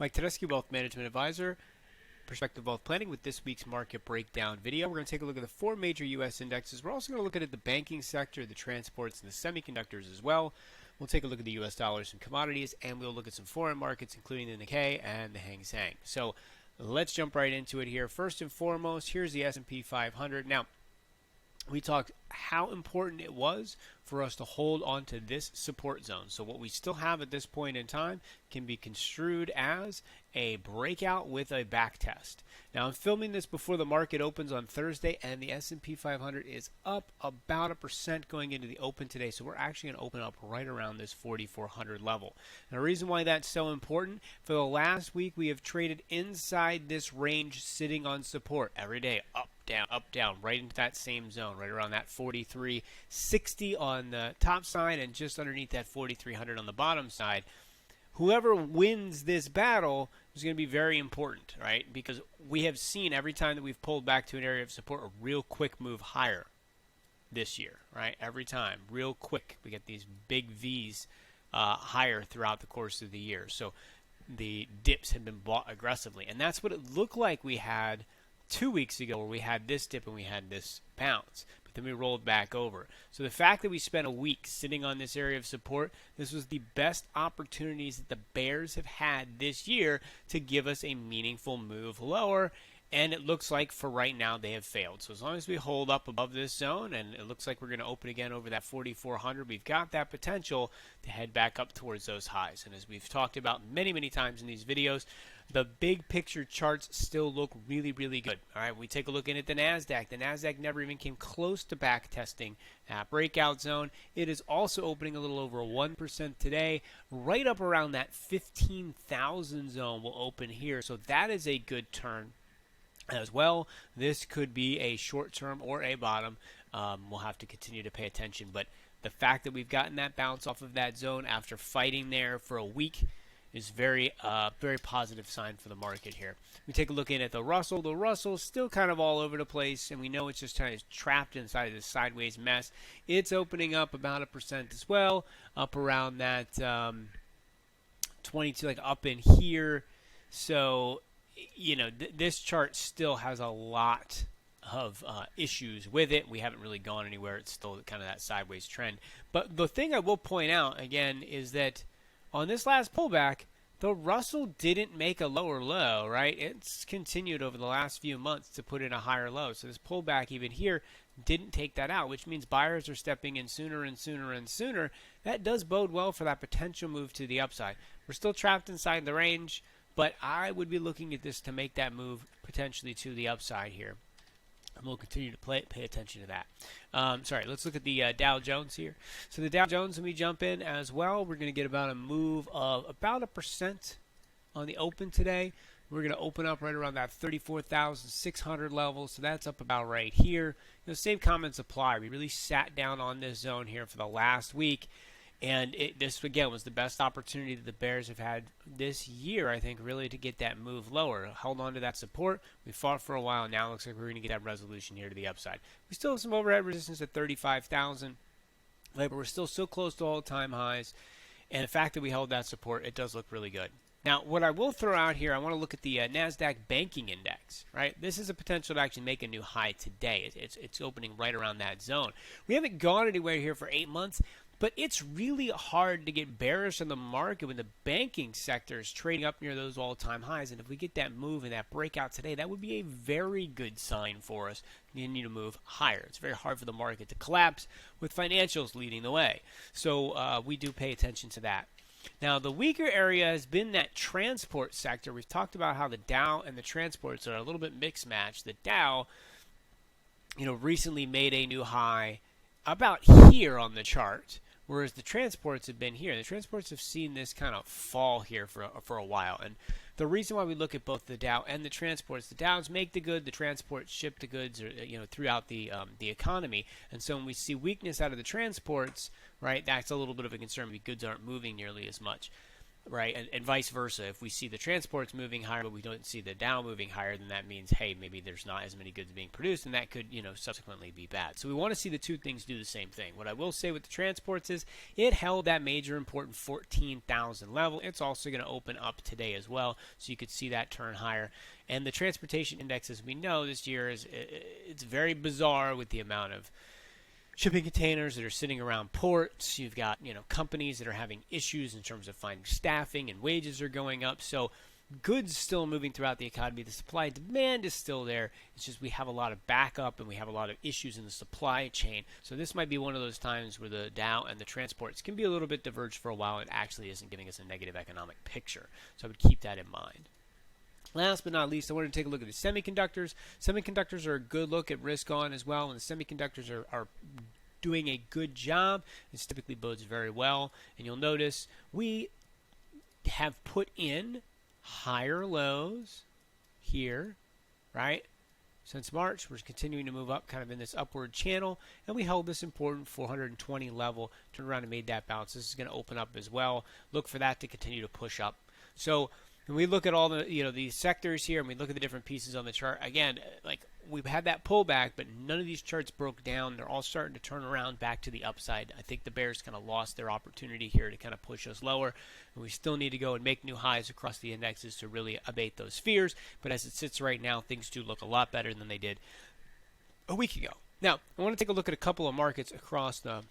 Mike Tedeschi, Wealth Management Advisor, Perspective Wealth Planning with this week's market breakdown video. We're going to take a look at the four major U.S. indexes. We're also going to look at the banking sector, the transports, and the semiconductors as well. We'll take a look at the U.S. dollars and commodities, and we'll look at some foreign markets, including the Nikkei and the Hang Seng. So let's jump right into it here. First and foremost, here's the S&P 500. Now, we talked how important it was for us to hold on to this support zone. So what we still have at this point in time can be construed as a breakout with a back test. Now I'm filming this before the market opens on Thursday, and the S&P 500 is up about 1% going into the open today. So we're actually going to open up right around this 4,400 level. And the reason why that's so important, for the last week we have traded inside this range, sitting on support every day, up, down, right into that same zone, right around that 4360 on the top side and just underneath that 4300 on the bottom side. Whoever wins this battle is going to be very important, right? Because we have seen every time that we've pulled back to an area of support, a real quick move higher this year, right? Every time, real quick. We get these big V's higher throughout the course of the year. So the dips have been bought aggressively. And that's what it looked like we had 2 weeks ago, where we had this dip and we had this bounce, but then we rolled back over. So the fact that we spent a week sitting on this area of support, this was the best opportunities that the bears have had this year to give us a meaningful move lower, and it looks like for right now they have failed. So as long as we hold up above this zone, and it looks like we're going to open again over that 4,400, we've got that potential to head back up towards those highs. And as we've talked about many, many times in these videos, the big picture charts still look really, really good. All right, we take a look in at the Nasdaq. The Nasdaq never even came close to back testing that breakout zone. It is also opening a little over 1% today, right up around that 15,000 zone will open here. So that is a good turn as well. This could be a short term or a bottom. We'll have to continue to pay attention, but the fact that we've gotten that bounce off of that zone after fighting there for a week is very positive sign for the market here. We take a look in at the Russell. The Russell is still kind of all over the place, and we know it's just kind of trapped inside of this sideways mess. It's opening up about 1% as well, up around that 22, like up in here. So, you know, this chart still has a lot of issues with it. We haven't really gone anywhere. It's still kind of that sideways trend. But the thing I will point out again is that on this last pullback, the Russell didn't make a lower low, right? It's continued over the last few months to put in a higher low. So this pullback even here didn't take that out, which means buyers are stepping in sooner and sooner and sooner. That does bode well for that potential move to the upside. We're still trapped inside the range, but I would be looking at this to make that move potentially to the upside here. And we'll continue to pay attention to that. Let's look at the Dow Jones here. So the Dow Jones, when we jump in as well, we're going to get about a move of about 1% on the open today. We're going to open up right around that 34,600 level, so that's up about right here. You know, same comments apply. We really sat down on this zone here for the last week. And this, again, was the best opportunity that the bears have had this year, I think, really to get that move lower. Held on to that support. We fought for a while. Now it looks like we're going to get that resolution here to the upside. We still have some overhead resistance at 35,000. But we're still so close to all-time highs. And the fact that we held that support, it does look really good. Now, what I will throw out here, I want to look at the Nasdaq Banking Index, right? This is a potential to actually make a new high today. It's opening right around that zone. We haven't gone anywhere here for 8 months. But it's really hard to get bearish in the market when the banking sector is trading up near those all-time highs. And if we get that move and that breakout today, that would be a very good sign for us to continue to move higher. It's very hard for the market to collapse with financials leading the way. So we do pay attention to that. Now, the weaker area has been that transport sector. We've talked about how the Dow and the transports are a little bit mixed match. The Dow, recently made a new high about here on the chart, whereas the transports have been here. The transports have seen this kind of fall here for a while. And the reason why we look at both the Dow and the transports, the Dows make the good, the transports ship the goods, throughout the economy. And so when we see weakness out of the transports, right, that's a little bit of a concern because goods aren't moving nearly as much. right? And vice versa. If we see the transports moving higher, but we don't see the Dow moving higher, then that means, hey, maybe there's not as many goods being produced, and that could, subsequently be bad. So we want to see the two things do the same thing. What I will say with the transports is it held that major important 14,000 level. It's also going to open up today as well, so you could see that turn higher. And the transportation index, as we know, this year it's very bizarre with the amount of shipping containers that are sitting around ports. You've got, companies that are having issues in terms of finding staffing, and wages are going up. So goods still moving throughout the economy. The supply demand is still there. It's just we have a lot of backup and we have a lot of issues in the supply chain. So this might be one of those times where the Dow and the transports can be a little bit diverged for a while. It actually isn't giving us a negative economic picture. So I would keep that in mind. Last but not least, I wanted to take a look at the semiconductors. Semiconductors are a good look at risk on as well, and the semiconductors are doing a good job. This typically bodes very well. And you'll notice we have put in higher lows here, right? Since March, we're continuing to move up kind of in this upward channel, and we held this important 420 level, turned around and made that bounce. This is going to open up as well. Look for that to continue to push up. So when we look at all the, these sectors here, and we look at the different pieces on the chart, again, like we've had that pullback, but none of these charts broke down. They're all starting to turn around back to the upside. I think the bears kind of lost their opportunity here to kind of push us lower, and we still need to go and make new highs across the indexes to really abate those fears. But as it sits right now, things do look a lot better than they did a week ago. Now, I want to take a look at a couple of markets across the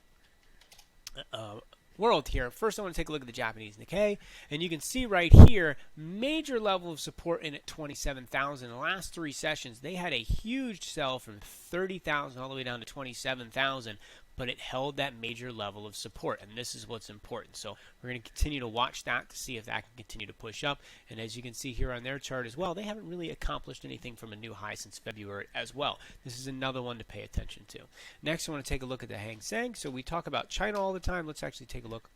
world here. First, I want to take a look at the Japanese Nikkei, and you can see right here major level of support in at 27,000. The last three sessions they had a huge sell from 30,000 all the way down to 27,000, but it held that major level of support, and this is what's important. So we're going to continue to watch that to see if that can continue to push up. And as you can see here on their chart as well, they haven't really accomplished anything from a new high since February as well. This is another one to pay attention to. Next, I want to take a look at the Hang Seng. So we talk about China all the time. Let's actually take a look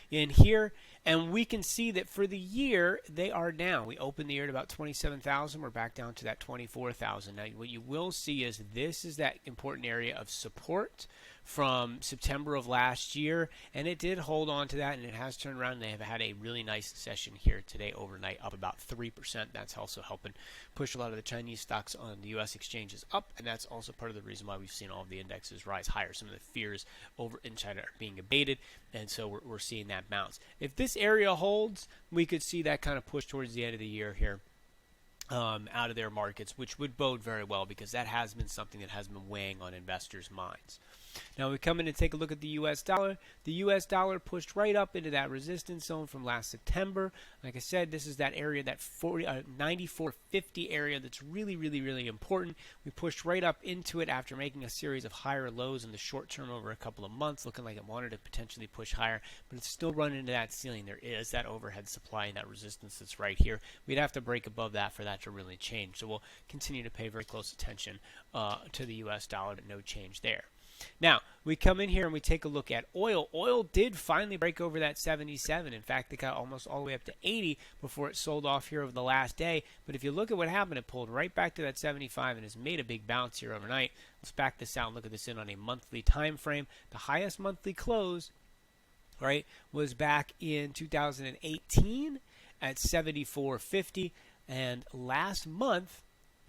in here, and we can see that for the year they are down. We opened the year at about 27,000. We're back down to that 24,000. Now what you will see is this is that important area of support from September of last year, and it did hold on to that, and it has turned around. They have had a really nice session here today overnight, up about 3%. That's also helping push a lot of the Chinese stocks on the U.S. exchanges up, and that's also part of the reason why we've seen all of the indexes rise higher. Some of the fears over in China are being abated, and so we're seeing that bounce. If this area holds, we could see that kind of push towards the end of the year here. Out of their markets, which would bode very well because that has been something that has been weighing on investors' minds. Now we come in and take a look at the U.S. dollar. The U.S. dollar pushed right up into that resistance zone from last September. Like I said, this is that area, that 94.50 area that's really, really, really important. We pushed right up into it after making a series of higher lows in the short term over a couple of months, looking like it wanted to potentially push higher, but it's still running into that ceiling. There is that overhead supply and that resistance that's right here. We'd have to break above that for that to really change. So we'll continue to pay very close attention to the U.S. dollar, but no change there. Now, we come in here and we take a look at oil. Oil did finally break over that 77. In fact, it got almost all the way up to 80 before it sold off here over the last day. But if you look at what happened, it pulled right back to that 75 and has made a big bounce here overnight. Let's back this out and look at this in on a monthly time frame. The highest monthly close, right, was back in 2018 at 74.50. And last month,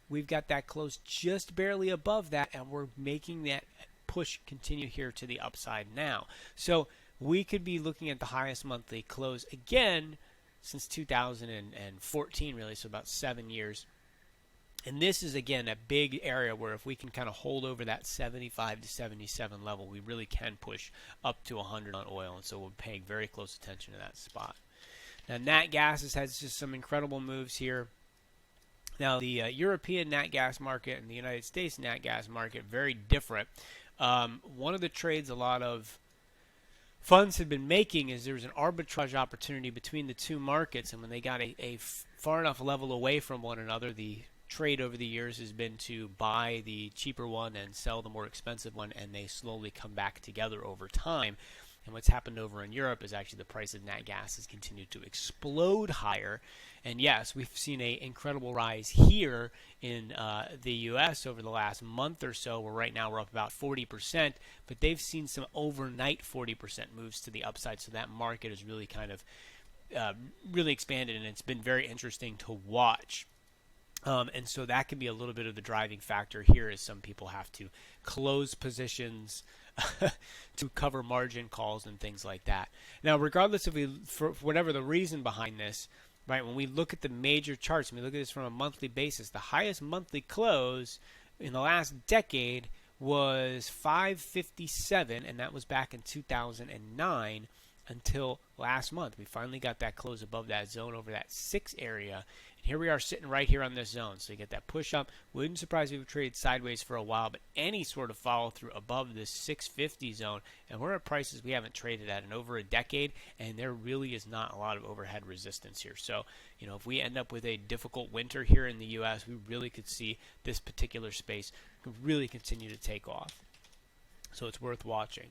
we've got that close just barely above that, and we're making that push continue here to the upside now. So we could be looking at the highest monthly close again since 2014, really, so about 7 years. And this is, again, a big area where if we can kind of hold over that 75 to 77 level, we really can push up to 100 on oil. And so we're paying very close attention to that spot. Now, Nat Gas has had just some incredible moves here. Now, the European nat gas market and the United States nat gas market, very different. One of the trades a lot of funds have been making is there was an arbitrage opportunity between the two markets, and when they got a far enough level away from one another, the trade over the years has been to buy the cheaper one and sell the more expensive one, and they slowly come back together over time. And what's happened over in Europe is actually the price of nat gas has continued to explode higher. And yes, we've seen an incredible rise here in the U.S. over the last month or so, where right now we're up about 40%, but they've seen some overnight 40% moves to the upside. So that market is really kind of really expanded, and it's been very interesting to watch. And so that can be a little bit of the driving factor here, as some people have to close positions to cover margin calls and things like that. Now, regardless of for whatever the reason behind this, right, when we look at the major charts, when we look at this from a monthly basis, the highest monthly close in the last decade was 557, and that was back in 2009 until last month. We finally got that close above that zone over that 6 area. And here we are sitting right here on this zone. So you get that push up. Wouldn't surprise me if we traded sideways for a while, but any sort of follow through above this 650 zone, and we're at prices we haven't traded at in over a decade, and there really is not a lot of overhead resistance here. So, you know, if we end up with a difficult winter here in the U.S., we really could see this particular space really continue to take off. So it's worth watching.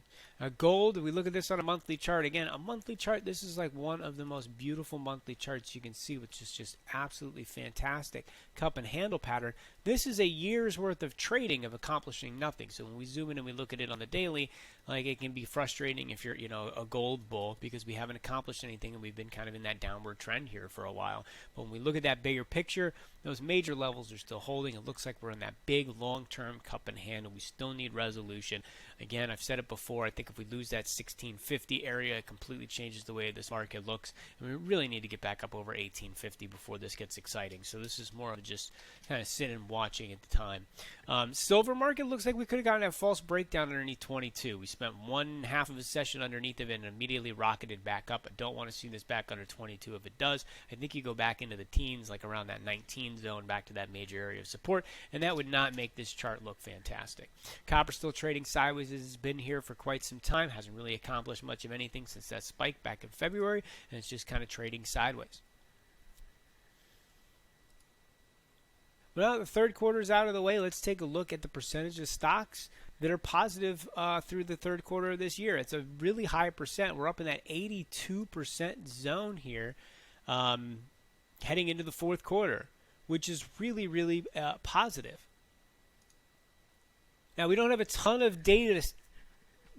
Gold, we look at this on a monthly chart. Again, a monthly chart, this is like one of the most beautiful monthly charts you can see, which is just absolutely fantastic. Cup and handle pattern. This is a year's worth of trading of accomplishing nothing. So when we zoom in and we look at it on the daily, like, it can be frustrating if you're, you know, a gold bull, because we haven't accomplished anything and we've been kind of in that downward trend here for a while. But when we look at that bigger picture, those major levels are still holding. It looks like we're in that big long-term cup and handle. We still need resolution. Again, I've said it before, I think if we lose that 1650 area, it completely changes the way this market looks. And we really need to get back up over 1850 before this gets exciting. So this is more of just kind of sitting and watching at the time. Silver market looks like we could have gotten a false breakdown underneath 22. We spent one half of a session underneath of it and immediately rocketed back up. I don't want to see this back under 22. If it does, I think you go back into the teens, like around that 19 zone, back to that major area of support, and that would not make this chart look fantastic. Copper still trading sideways. This has been here for quite some time, hasn't really accomplished much of anything since that spike back in February, and it's just kind of trading sideways. Well, the third quarter is out of the way. Let's take a look at the percentage of stocks that are positive through the third quarter of this year. It's a really high percent. We're up in that 82% zone here heading into the fourth quarter, which is really, really positive. Now, we don't have a ton of data.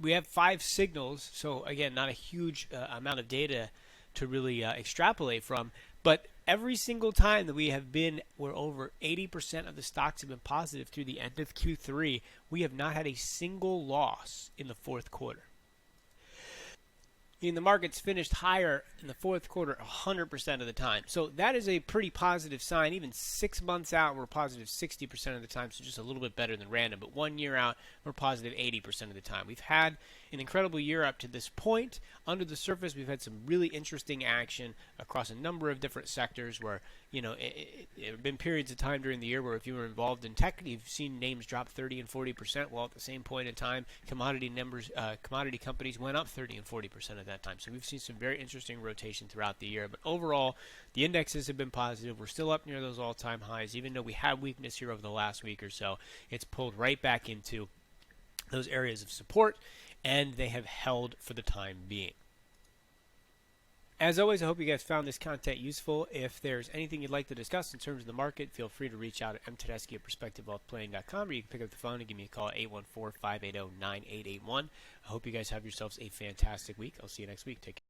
We have 5 signals, so again, not a huge amount of data to really extrapolate from. But every single time that we have been, where over 80% of the stocks have been positive through the end of Q3, we have not had a single loss in the fourth quarter. The market's finished higher in the fourth quarter 100% of the time. So that is a pretty positive sign. Even 6 months out, we're positive 60% of the time, so just a little bit better than random. But 1 year out, we're positive 80% of the time. We've had an incredible year up to this point. Under the surface, we've had some really interesting action across a number of different sectors where, you know, it have been periods of time during the year where if you were involved in tech, you've seen names drop 30 and 40%, while at the same point in time, commodity companies went up 30 and 40% of that time. So we've seen some very interesting rotation throughout the year. But overall, the indexes have been positive. We're still up near those all-time highs. Even though we had weakness here over the last week or so, it's pulled right back into those areas of support, and they have held for the time being. As always, I hope you guys found this content useful. If there's anything you'd like to discuss in terms of the market, feel free to reach out at mtedeschi at perspectivewealthplanning.com, or you can pick up the phone and give me a call at 814-580-9881. I hope you guys have yourselves a fantastic week. I'll see you next week. Take care.